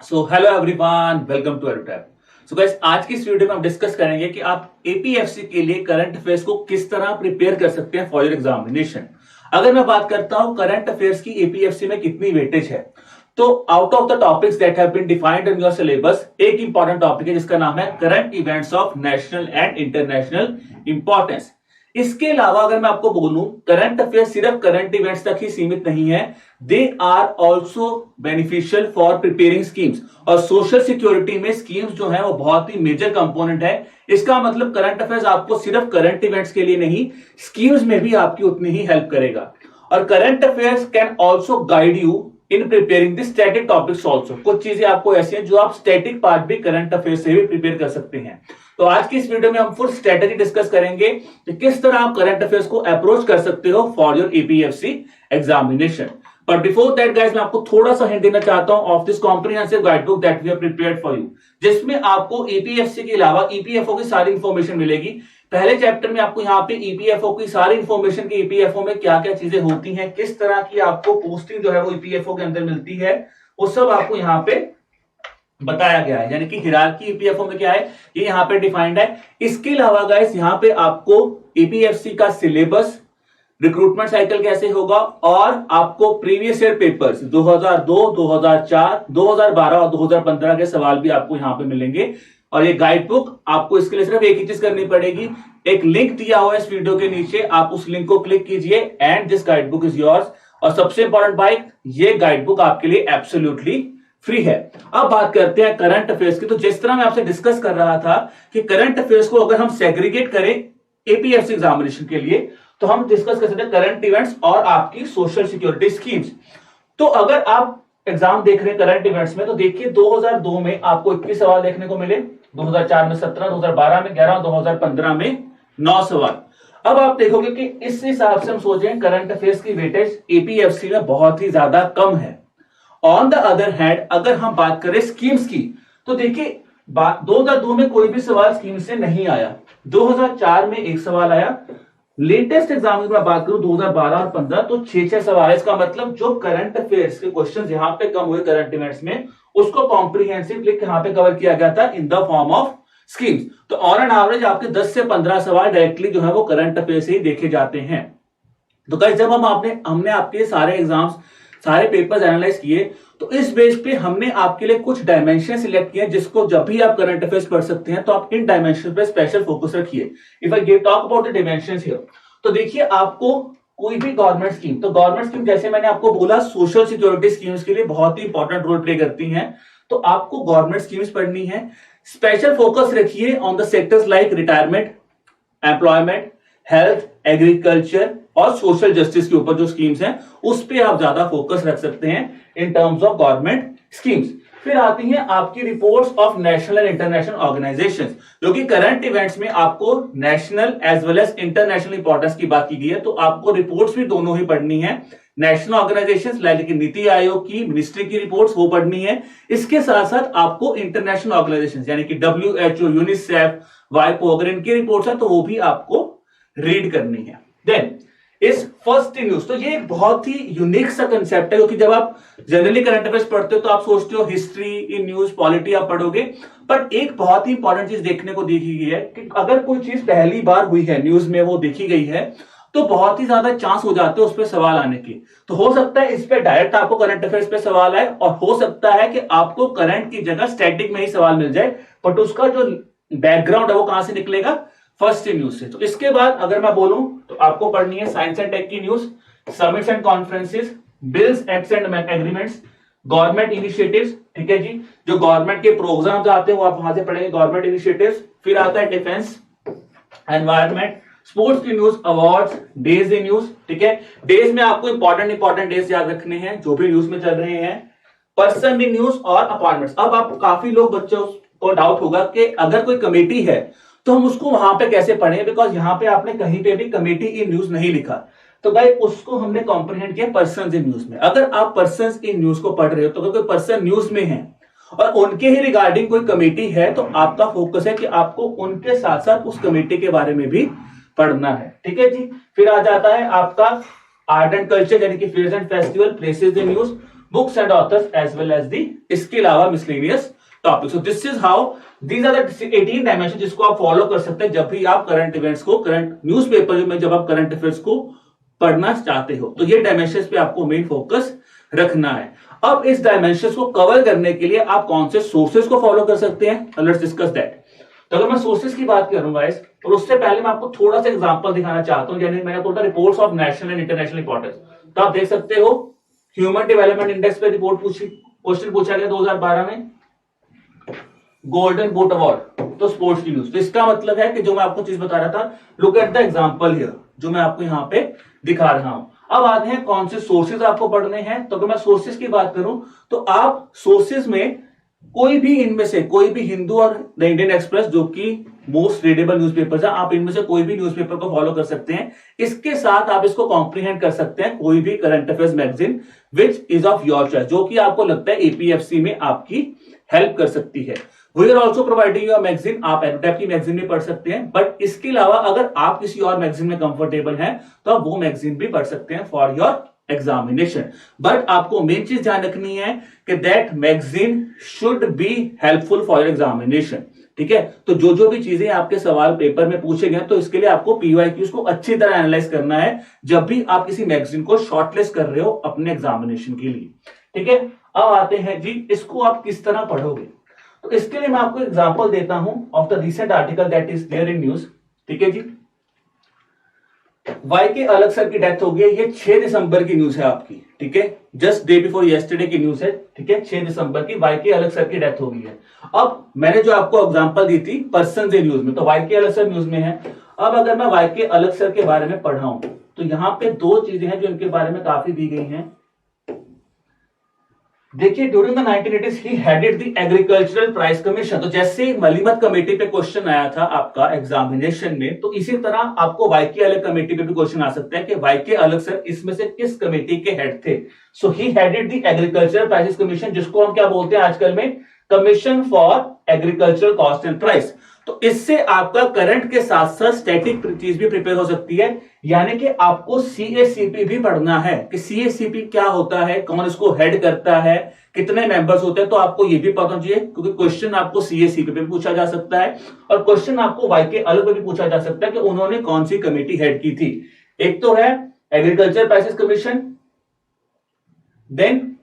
So hello everyone, welcome to Edutap. So guys, आज की इस वीडियो में हम डिस्कस करेंगे कि आप एपीएफसी के लिए करंट अफेयर्स को किस तरह प्रिपेयर कर सकते हैं फॉर योर एग्जामिनेशन। अगर मैं बात करता हूं करंट अफेयर्स की एपीएफसी में कितनी वेटेज है, तो out of the topics that have been defined in your syllabus एक इंपॉर्टेंट टॉपिक है जिसका नाम है current events of national and international importance. इसके अलावा अगर मैं आपको बोलूं, करंट अफेयर सिर्फ करंट इवेंट्स तक ही सीमित नहीं है, they are also beneficial for preparing schemes. और सोशल सिक्योरिटी में स्कीम्स जो है वो बहुत ही मेजर कंपोनेंट है। इसका मतलब करंट अफेयर्स आपको सिर्फ करंट इवेंट्स के लिए नहीं, स्कीम्स में भी आपकी उतनी ही हेल्प करेगा। और current affairs can also guide you in preparing the static topics also. कुछ चीजें आपको ऐसी हैं जो आप स्टैटिक पार्ट भी करंट अफेयर्स से भी प्रिपेयर कर सकते हैं। तो आज की इस वीडियो में हम फुल स्ट्रेटेजी डिस्कस करेंगे कि किस तरह आप करंट अफेयर्स को अप्रोच कर सकते हो for your APFC examination. But before that guys, मैं आपको थोड़ा सा हिंट देना चाहता हूं of this comprehensive guidebook that we have prepared for you, जिसमें आपको ईपीएफसी के अलावा ईपीएफओ की सारी इंफॉर्मेशन मिलेगी। पहले चैप्टर में आपको यहाँ पे ईपीएफओ की सारी इंफॉर्मेशन, की ईपीएफओ में क्या क्या चीजें होती हैं, किस तरह की आपको पोस्टिंग जो है वो ईपीएफओ के अंदर मिलती है, वो सब आपको यहाँ पे बताया गया है। यानी कि हिरार्की ईपीएफओ में क्या है, ये यहाँ पे डिफाइंड है। इसके अलावा गाइस, यहाँ पे आपको ईपीएफसी का सिलेबस, रिक्रूटमेंट साइकिल कैसे होगा, और आपको प्रीवियस ईयर पेपर्स 2002, 2004, 2012 और 2015 के सवाल भी आपको यहाँ पे मिलेंगे। और ये गाइड बुक आपको इसके लिए सिर्फ एक ही चीज करनी पड़ेगी, एक लिंक दिया हुआ है इस वीडियो के नीचे, आप उस लिंक को क्लिक कीजिए and this guide book is yours. और सबसे इंपॉर्टेंट बात, ये गाइड बुक आपके लिए एब्सोल्युटली फ्री है। अब बात करते हैं करंट अफेयर्स की। तो जिस तरह मैं आपसे डिस्कस कर रहा था कि करंट अफेयर्स को अगर हम सेग्रीगेट करें एपीएफसी एग्जामिनेशन के लिए, तो हम डिस्कस कर सकते हैं करंट इवेंट्स और आपकी सोशल सिक्योरिटी स्कीम्स। तो अगर आप एग्जाम देख रहे हैं करंट इवेंट्स में, तो देखिए 2002 में आपको 21 सवाल देखने को मिले, 2004 में 17, 2012 में 11, 2015 में 9 सवाल। अब आप देखोगे कि इस हिसाब से हम सोचें करंट अफेयर्स की वेटेज एपीएफसी में बहुत ही ज्यादा कम है। ऑन द अदर हैंड अगर हम बात करें स्कीम्स की, तो देखिए 2002 में कोई भी सवाल स्कीम से नहीं आया, 2004 में एक सवाल आया, लेटेस्ट एग्जाम की मैं बात करूं 2012 और 15 तो 6 सवाल है। इसका मतलब जो करंट अफेयर्स के क्वेश्चंस यहां पे कम हुए करंट इवेंट्स में, उसको कॉम्प्रिहेंसिवली यहां पे कवर किया गया था in the form of schemes. तो ऑन एन एवरेज आपके 10 से 15 सवाल डायरेक्टली जो है वो करंट अफेयर से ही देखे जाते हैं। तो गाइस, जब हमने आपके सारे एग्जाम्स, सारे पेपर्स एनालाइज किए, तो इस बेस पे हमने आपके लिए कुछ डायमेंशन सिलेक्ट किए जिसको जब भी आप करंट अफेयर्स पढ़ सकते हैं, तो आप इन डायमेंशन पे स्पेशल फोकस रखिए। If I talk about the dimensions here, तो देखिए आपको कोई भी गवर्नमेंट स्कीम, तो गवर्नमेंट स्कीम जैसे मैंने आपको बोला सोशल सिक्योरिटी स्कीम्स के लिए बहुत ही इंपॉर्टेंट रोल प्ले करती हैं, तो आपको गवर्नमेंट स्कीम्स पढ़नी है। स्पेशल फोकस रखिए on the sectors like retirement, employment, health, agriculture और सोशल जस्टिस के ऊपर जो स्कीम्स हैं उस पे आप ज्यादा फोकस रख सकते हैं in terms of government schemes. फिर आती हैं आपकी reports of national and international organisations, जो कि करंट इवेंट्स में आपको national as well as international importance की बात की गई है, तो आपको रिपोर्ट्स भी दोनों ही पढ़नी है। National organisations like NITI Aayog की, मिनिस्ट्री की रिपोर्ट्स वो पढ़नी है। इसके साथ साथ आपको इंटरनेशनल ऑर्गेनाइजेशंस यानी कि WHO, यूनिसेफ, वाइपो, अगर इनकी रिपोर्ट्स है तो वो भी आपको रीड करनी है। देन इस फर्स्ट न्यूज, तो ये एक बहुत ही यूनिक सा कंसेप्ट है, क्योंकि जब आप जनरली करंट अफेयर्स पढ़ते हो तो आप सोचते हो हिस्ट्री, इन न्यूज, पॉलिटी आप पढ़ोगे, पर एक बहुत ही इंपॉर्टेंट चीज देखने को देखी गई है कि अगर कोई चीज पहली बार हुई है न्यूज में, वो देखी गई है, तो बहुत ही ज्यादा चांस हो जाते हैं उस पर सवाल आने की। तो हो सकता है इस पे डायरेक्ट आपको करंट अफेयर्स पे सवाल आए, और हो सकता है कि आपको करंट की जगह स्टैटिक में ही सवाल मिल जाए, बट उसका जो बैकग्राउंड है वो कहां से निकलेगा, फर्स्ट न्यूज से। तो इसके बाद अगर मैं बोलूं तो आपको पढ़नी है साइंस एंड टेक की news, summits and conferences, bills, acts and agreements, government initiatives, ठीक है जी, जो गवर्नमेंट के प्रोग्राम्स आते हैं वो आप वहां से पढ़ेंगे, गवर्नमेंट इनिशिएटिव्स। फिर आता है डिफेंस, एनवायरमेंट, स्पोर्ट्स की news, awards, days in news, ठीक है। डेज में आपको इंपॉर्टेंट डेज याद रखने हैं जो भी न्यूज में चल रहे हैं। पर्सन इन न्यूज और अपॉइंटमेंट्स। अब आप काफी लोग बच्चों को डाउट होगा कि अगर कोई कमेटी है तो हम उसको वहां पे कैसे पढ़ें, बिकॉज यहां पे आपने कहीं पे भी कमेटी इन न्यूज नहीं लिखा, तो भाई उसको हमने कॉम्प्रिहेंड किया पर्सन इन न्यूज में। अगर आप पर्सन इन न्यूज को पढ़ रहे हो, तो अगर कोई पर्सन न्यूज में है और उनके ही रिगार्डिंग कोई कमेटी है, तो आपका फोकस है कि आपको उनके साथ साथ उस कमेटी के बारे में भी पढ़ना है, ठीक है जी। फिर आ जाता है आपका आर्ट एंड कल्चर यानी कि fairs and festival, places in news, books and authors as well as the, इसके अलावा miscellaneous topic. So this is how these are the 18 dimension जिसको आप फॉलो कर सकते हैं जब भी आप करंट इवेंट्स को, करंट न्यूज़पेपर में जब आप करंट अफेयर्स को पढ़ना चाहते हो, तो ये डायमेंशंस पे आपको मेन फोकस रखना है। अब इस डायमेंशंस को कवर करने के लिए आप कौन से सोर्सेज को फॉलो कर सकते हैं, लेट्स डिस्कस दैट। तो अगर मैं सोर्सेज की बात करूंगा इस, और उससे पहले मैं आपको थोड़ा सा एग्जांपल दिखाना चाहता हूं। यानी मैंने बोला reports of national and international importance, तो आप देख सकते हो ह्यूमन डेवलपमेंट इंडेक्स पे रिपोर्ट क्वेश्चन पूछा गया 2012 में, गोल्डन बूट अवार्ड, तो स्पोर्ट्स की न्यूज। तो इसका मतलब है कि जो मैं आपको चीज बता रहा था, look at the example here, जो मैं आपको यहाँ पे दिखा रहा हूं। अब आते हैं कौन से सोर्सेज आपको पढ़ने हैं। तो अगर मैं सोर्सेज की बात करूं तो आप सोर्सेज में कोई भी, इनमें से कोई भी, हिंदू और द इंडियन एक्सप्रेस जो कि मोस्ट रीडेबल न्यूज़पेपर्स है, आप इनमें से कोई भी न्यूज़पेपर को फॉलो कर सकते हैं। इसके साथ आप इसको कॉम्प्रीहेंड कर सकते हैं कोई भी current affairs magazine which is of your choice, जो कि आपको लगता है एपीएफसी में आपकी हेल्प कर सकती है। We are also providing your magazine, आप एडोटैप की मैगजीन में पढ़ सकते हैं, बट इसके अलावा अगर आप किसी और मैगजीन में कंफर्टेबल हैं तो आप वो मैगजीन भी पढ़ सकते हैं फॉर योर एग्जामिनेशन। बट आपको मेन चीज ध्यान रखनी है कि that magazine should be helpful for your examination. ठीक है, तो जो जो भी चीजें आपके सवाल पेपर में पूछे गए, तो इसके लिए आपको पीवाईक्यूज को अच्छी तरह एनालाइज करना है जब भी आप किसी मैगजीन को शॉर्टलिस्ट कर रहे हो अपने एग्जामिनेशन के लिए। ठीक है, अब आते हैं जी, इसको आप किस तरह पढ़ोगे। तो इसके लिए मैं आपको एग्जांपल देता हूं of the recent article that is there in news. ठीक है जी, वाई के अलग सर की डेथ हो गई, ये 6 दिसंबर की न्यूज है आपकी। ठीक है, जस्ट डे बिफोर यस्टरडे की न्यूज है। ठीक है, 6 दिसंबर की वाई के अलग सर की डेथ हो गई है। अब मैंने जो आपको एग्जांपल दी थी पर्सन से न्यूज में, तो वाई के अलग सर न्यूज में है। अब अगर मैं वाई के अलग सर के बारे में पढ़ा हूं तो यहां पे 2 चीजें हैं जो इनके बारे में काफी दी गई हैं। देखिए, during the 1980s he headed the agricultural price commission. तो जैसे मलीमत कमेटी पे क्वेश्चन आया था आपका एग्जामिनेशन में, तो इसी तरह आपको वाई के अलग कमेटी पे भी क्वेश्चन आ सकता है कि वाई के अलग सर इसमें से किस कमेटी के हेड थे। So he headed the agricultural prices commission, जिसको हम क्या बोलते हैं आजकल में, commission for agricultural cost and price. तो इससे आपका करंट के साथ साथ स्टैटिक चीज भी प्रिपेयर हो सकती है। यानी कि आपको सीएसीपी भी पढ़ना है कि सीएसीपी क्या होता है, कौन इसको हेड करता है, कितने मेंबर्स होते हैं, तो आपको ये भी पता चाहिए, क्योंकि क्वेश्चन आपको सीएसीपी पे भी पूछा जा सकता है और क्वेश्चन आपको वाई के अलग पे भी पूछा जा सकता है कि उन्होंने कौन सी कमेटी हेड की थी। एक तो है एग्रीकल्चर प्राइसेस कमीशन, देन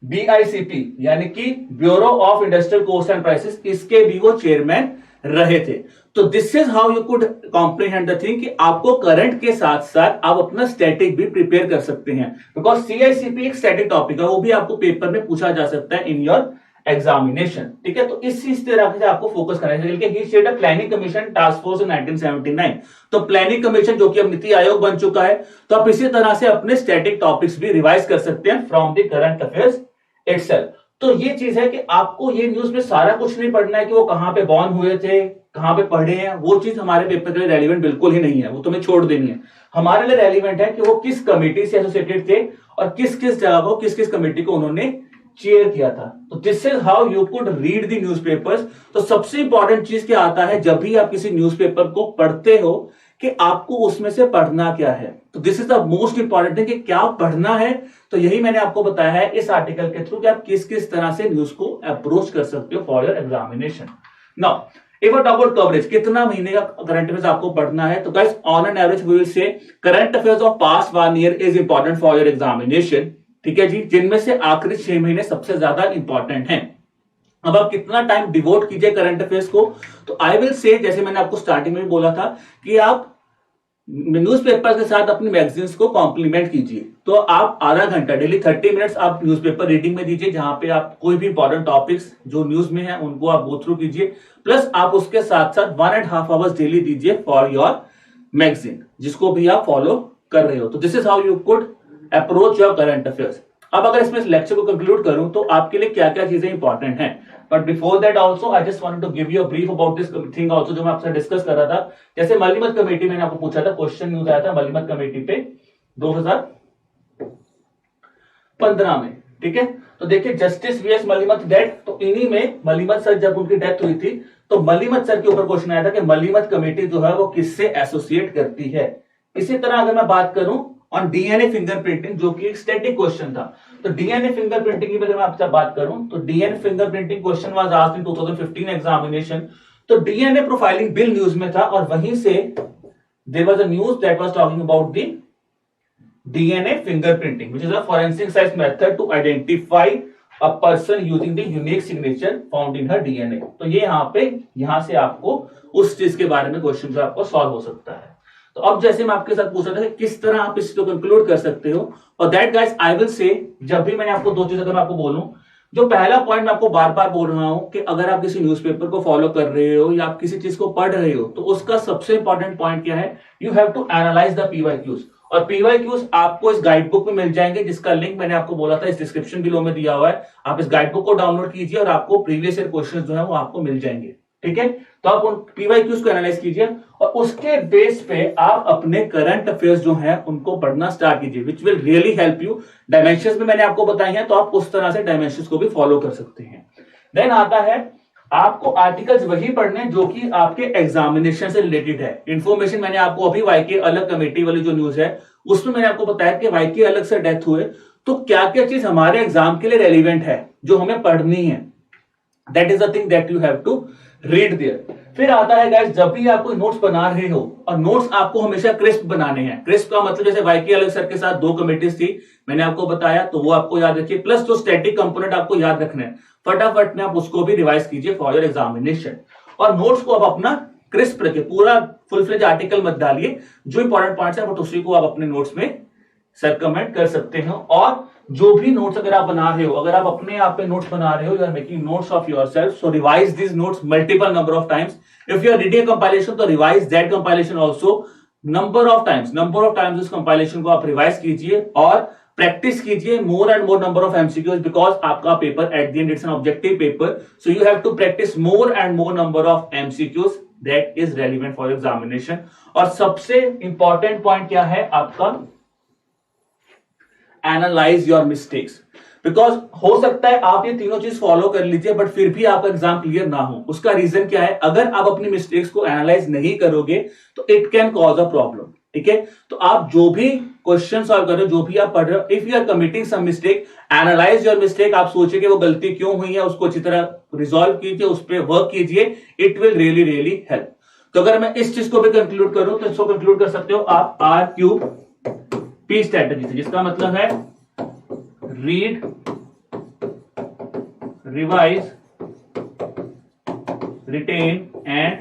बीआईसीपी यानी कि bureau of industrial cost and prices, इसके भी वो चेयरमैन रहे थे। तो this is how you could comprehend the thing कि आपको करंट के साथ साथ आप अपना स्टैटिक भी प्रिपेयर कर सकते हैं, बिकॉज सीआईसीपी एक स्टैटिक टॉपिक है, वो भी आपको पेपर में पूछा जा सकता है इन योर एग्जामिनेशन। ठीक है, तो इस तरह से आपको फोकस करना है। He said a planning commission task force in 1979, तो प्लानिंग कमीशन जो कि अब नीति आयोग बन चुका है, तो आप इसी तरह से अपने स्टैटिक टॉपिक्स भी रिवाइज कर सकते हैं from the current affairs itself. तो ये चीज है कि आपको ये न्यूज में सारा कुछ नहीं पढ़ना है कि वो कहां पे बॉर्न हुए थे, कहां पे पढ़े हैं, वो चीज हमारे पेपर के लिए रेलिवेंट बिल्कुल ही नहीं है, वो तुम्हें छोड़ देनी है। हमारे लिए रेलिवेंट है कि वो किस कमेटी से एसोसिएटेड थे और किस किस जगह को, किस किस कमेटी को उन्होंने चेयर किया था। तो this is how you could read the newspapers. तो सबसे इंपॉर्टेंट चीज क्या आता है जब भी आप किसी न्यूज़पेपर को पढ़ते हो कि आपको उसमें से पढ़ना क्या है। तो this is the most important thing कि क्या पढ़ना है। तो यही मैंने आपको बताया है इस आर्टिकल के थ्रू कि आप किस किस तरह से न्यूज को अप्रोच कर सकते हो for your examination. Now if I talk about coverage, कितना महीने का करंट अफेयर्स आपको पढ़ना है, तो guys on an average we will say current affairs of past 1 year is important for your examination. ठीक है जी, जिनमें से आखिरी 6 महीने सबसे ज्यादा इंपॉर्टेंट हैं। अब आप कितना टाइम डिवोट कीजिए करंट अफेयर्स को, तो आई विल से, जैसे मैंने आपको स्टार्टिंग में भी बोला था कि आप न्यूज़पेपर के साथ अपनी मैगजीन्स को कॉम्प्लीमेंट कीजिए। तो आप आधा घंटा डेली 30 मिनट्स आप न्यूज़पेपर रीडिंग में दीजिए, जहां पे आप कोई भी इंपॉर्टेंट टॉपिक्स जो न्यूज में है उनको आप गो थ्रू कीजिए, प्लस आप उसके साथ साथ 1.5 आवर्स डेली दीजिए फॉर योर मैगजीन जिसको भी आप फॉलो कर रहे हो। तो this is how you could approach your current affairs. अब अगर इसमें इस लेक्चर को कंक्लूड करूं तो आपके लिए क्या क्या चीजें इंपॉर्टेंट हैं, but before that also I just wanted to give you a brief about this thing also, जो मैं आपसे डिस्कस कर रहा था। जैसे मलीमत कमेटी मैंने आपको पूछा था, क्वेश्चन न्यूज आया था मलीमत कमेटी पे 2015 में। ठीक है, तो देखिए जस्टिस वीएस मलीमत डेथ, तो इन्हीं में मलीमत सर जब उनकी डेथ हुई थी तो मलीमत सर के ऊपर क्वेश्चन आया था कि मलीमत कमेटी जो है वो किससे एसोसिएट करती है। इसी तरह अगर मैं बात करूं ऑन डीएनए फिंगरप्रिंटिंग, जो कि एक स्टैटिक क्वेश्चन था। तो डीएनए फिंगरप्रिंटिंग की अगर मैं आपसे बात करूं तो DNA fingerprinting question was asked in 2015 examination. तो डीएनए प्रोफाइलिंग बिल न्यूज में था और वहीं से there was a news that was talking about the DNA fingerprinting which is a forensic science method to identify a person using the unique signature found in हर DNA. तो ये यहां से आपको उस चीज के बारे में क्वेश्चन जो आपको सॉल्व हो सकता है। तो अब जैसे मैं आपके साथ पूछ रहा था कि किस तरह आप इसको कंक्लूड कर सकते हो, और that guys I will say, जब भी मैंने आपको दो चीज अगर मैं आपको बोलूं, जो पहला पॉइंट मैं आपको बार बार बोल रहा हूं कि अगर आप किसी न्यूज़पेपर को फॉलो कर रहे हो या आप किसी चीज को पढ़ रहे हो तो उसका सबसे इंपॉर्टेंट पॉइंट क्या है, you have to analyse the PYQs. और पीवाईक्यूज आपको इस गाइड बुक में मिल जाएंगे, जिसका लिंक मैंने आपको बोला था इस डिस्क्रिप्शन बिलो में दिया हुआ है। आप इस गाइड बुक को डाउनलोड कीजिए और आपको प्रीवियस ईयर क्वेश्चन जो है वो आपको मिल जाएंगे। ठीक है, तो आप उन पीवाईक्यूज को एनालाइज कीजिए और उसके बेस पे आप अपने करंट अफेयर्स जो हैं उनको पढ़ना स्टार्ट कीजिए, which will really help you. Dimensions में मैंने आपको बताई हैं, तो आप उस तरह से डायमेंशंस को भी फॉलो कर सकते हैं। देन आता है आपको आर्टिकल्स वही पढ़ने जो कि आपके एग्जामिनेशन से रिलेटेड है। इंफॉर्मेशन मैंने आपको अभी वाईके अलग कमेटी वाली जो न्यूज है उसमें मैंने आपको बताया कि वाईके अलग से डेथ हुए तो क्या क्या चीज हमारे एग्जाम के लिए रेलिवेंट है जो हमें पढ़नी है। That is the thing that you have to read there. फिर आता है गाइस, जब भी आप कोई नोट्स बना रहे हो, और नोट्स आपको हमेशा क्रिस्प बनाने हैं। क्रिस्प का मतलब जैसे वाईके अलग सर के साथ 2 कमेटीज थी, मैंने आपको बताया, तो वो आपको याद रखिए, प्लस जो स्टैटिक कंपोनेंट आपको याद रखने हैं, फटाफट में आप उसको भी रिवाइज कीजिए फॉर योर एग्जामिनेशन। और नोट्स को आप अपना क्रिस्प रखिए, पूरा फुल फ्लेज आर्टिकल मत डालिए, जो इंपॉर्टेंट पॉइंट्स है बट उसी को आप अपने नोट्स में सर्कमेंट कर सकते हो। और जो भी नोट्स अगर आप बना रहे हो, अगर आप अपने आप पे नोट्स बना रहे हो, you are making notes of yourself, so revise this notes multiple number of times. If you are reading compilation तो revise that compilation also number of times उस कंपाइलेशन को आप रिवाइज कीजिए और प्रैक्टिस कीजिए more and more number of MCQs, because आपका paper at the end it's an objective paper, so you have to practice more and more number of MCQs that is relevant for examination. और सबसे important point क्या है आपका, analyse your mistakes, because हो सकता है आप ये तीनों चीज फॉलो कर लीजिए बट फिर भी आपका एग्जाम क्लियर ना हो। उसका रीजन क्या है, अगर आप अपनी मिस्टेक्स को एनालाइज नहीं करोगे तो it can cause a problem. ठीक है, तो आप जो भी क्वेश्चन सॉल्व कर रहे हो, जो भी आप पढ़ रहे हो, if you are committing some mistake, analyse your mistake. आप सोचिए कि वो गलती क्यों हुई है, उसको अच्छी तरह रिजॉल्व कीजिए, उस पर वर्क कीजिए, it will really really help. तो अगर मैं इस चीज को भी कंक्लूड करूं तो इसको कंक्लूड कर सकते हो आप RQP स्ट्रेटेजी से, जिसका मतलब है read, revise, retain and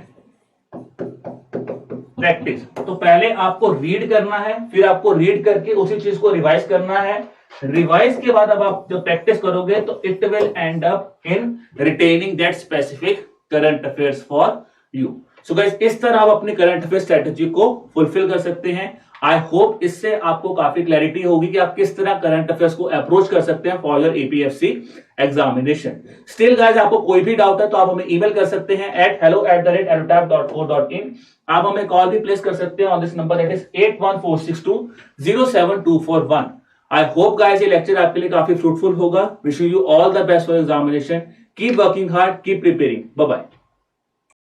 practice. तो पहले आपको रीड करना है, फिर आपको रीड करके उसी चीज को रिवाइज करना है। रिवाइज के बाद अब आप जब प्रैक्टिस करोगे तो it will and up in retaining that specific current affairs for you. So guys, इस तरह आप अपनी करंट अफेयर स्ट्रेटेजी को फुलफिल कर सकते हैं। आई होप इससे आपको काफी क्लैरिटी होगी कि आप किस तरह करंट अफेयर्स को अप्रोच कर सकते हैं for your APFC examination. Still guys, आपको कोई भी डाउट है तो आप हमें ईमेल कर सकते हैं at hello@aerotab.co.in। आप हमें कॉल भी प्लेस कर सकते हैं on this number, that is 8146207241। I hope guys ये लेक्चर आपके लिए काफी फ्रूटफुल होगा। Wishing you all the best for examination. Keep working hard, keep preparing. Bye bye.